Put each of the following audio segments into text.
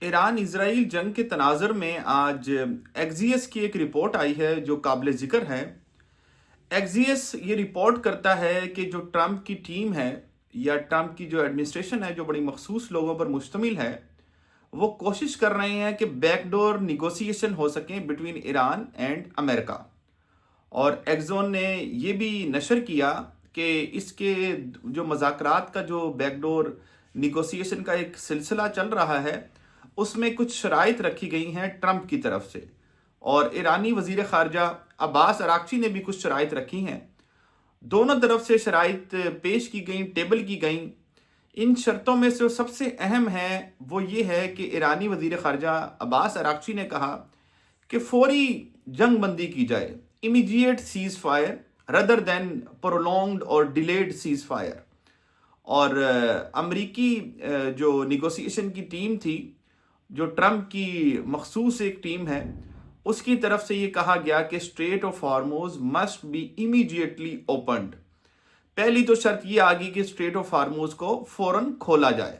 Iran Israel जंग के तनाज़ुर में आज एक्सियस की एक रिपोर्ट आई है जो काबिल ज़िक्र है। एक्सियस ये रिपोर्ट करता है कि जो ट्रंप की टीम है या ट्रंप की जो एडमिनिस्ट्रेशन है जो बड़ी मखसूस लोगों पर मुश्तमिल है, वो कोशिश कर रहे हैं कि बैकडोर निगोसिएशन हो सकें बिटवीन ईरान एंड अमेरिका। और एक्जोन ने ये भी नशर किया कि इसके जो मज़ाकरात का जो बैकडोर निगोसिएशन का एक सिलसिला चल रहा है, उसमें कुछ शराइत रखी गई हैं ट्रंप की तरफ से। और ईरानी वजीर ख़ारजा अब्बास अराक्ची ने भी कुछ शराइत रखी हैं। दोनों तरफ से शराइत पेश की गई, टेबल की गई। इन शर्तों में से जो सबसे अहम है वो ये है कि ईरानी वजीर ख़ारजा अब्बास अराक्ची ने कहा कि फौरी जंग बंदी की जाए, immediate cease fire rather than prolonged और डिलेड सीज फायर। और अमरीकी जो निगोसिएशन की टीम थी, जो ट्रंप की मखसूस एक टीम है, उसकी तरफ से ये कहा गया कि straight of हार्मोज must be immediately opened. पहली तो शर्त ये आ गई कि स्ट्रेट ऑफ हार्मोज को फौरन खोला जाए।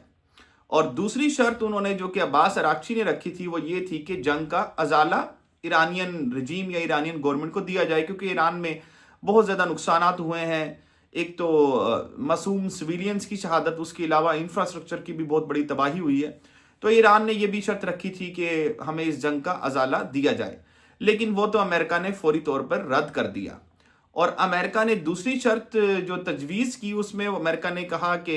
और दूसरी शर्त उन्होंने जो कि अब्बास अराक्ची ने रखी थी वो ये थी कि जंग का अजाला ईरानियन रजीम या ईरानियन गवर्नमेंट को दिया जाए, क्योंकि ईरान में बहुत ज़्यादा नुकसानात हुए हैं। एक तो मासूम सिविलियंस की शहादत, उसके अलावा इंफ्रास्ट्रक्चर की भी बहुत बड़ी तबाही हुई है। तो ईरान ने यह भी शर्त रखी थी कि हमें इस जंग का अजाला दिया जाए, लेकिन वो तो अमेरिका ने फौरी तौर पर रद्द कर दिया। और अमेरिका ने दूसरी शर्त जो तजवीज़ की, उसमें अमेरिका ने कहा कि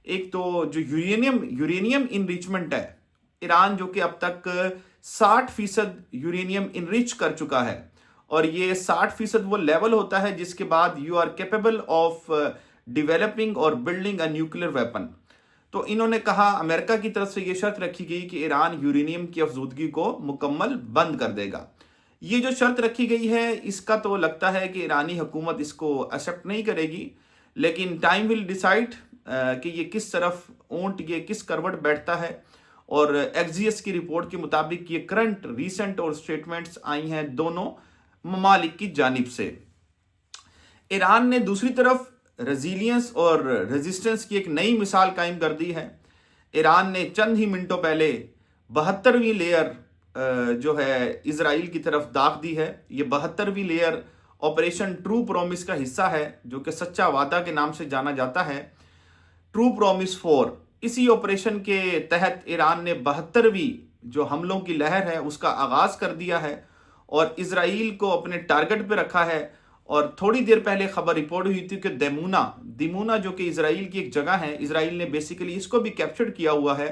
एक तो जो यूरेनियम इनरिचमेंट है, ईरान जो कि अब तक 60% यूरेनियम इनरिच कर चुका है, और ये 60% वो लेवल होता है जिसके बाद you are capable of developing और बिल्डिंग अ न्यूक्लियर वेपन। तो इन्होंने कहा, अमेरिका की तरफ से ये शर्त रखी गई कि ईरान यूरेनियम की अफजूदगी को मुकम्मल बंद कर देगा। ये जो शर्त रखी गई है, इसका तो लगता है कि ईरानी हुकूमत इसको एक्सेप्ट नहीं करेगी, लेकिन टाइम विल डिसाइड कि ये किस तरफ ये किस करवट बैठता है। और एक्सियस की रिपोर्ट के मुताबिक ये करंट रीसेंट और स्टेटमेंट्स आई हैं दोनों ममालिक की जानिब से। ईरान ने दूसरी तरफ रेजिलियंस और रेजिस्टेंस की एक नई मिसाल कायम कर दी है। ईरान ने चंद ही मिनटों पहले 72वीं लेयर जो है इजराइल की तरफ दाग दी है। ये 72वीं लेयर ऑपरेशन ट्रू प्रॉमिस का हिस्सा है, जो कि सच्चा वादा के नाम से जाना जाता है, ट्रू प्रॉमिस 4। इसी ऑपरेशन के तहत ईरान ने 72वीं जो हमलों की लहर है उसका आगाज कर दिया है और इजराइल को अपने टारगेट पे रखा है। और थोड़ी देर पहले खबर रिपोर्ट हुई थी कि दिमूना जो कि इजराइल की एक जगह है, इजराइल ने बेसिकली इसको भी कैप्चर किया हुआ है।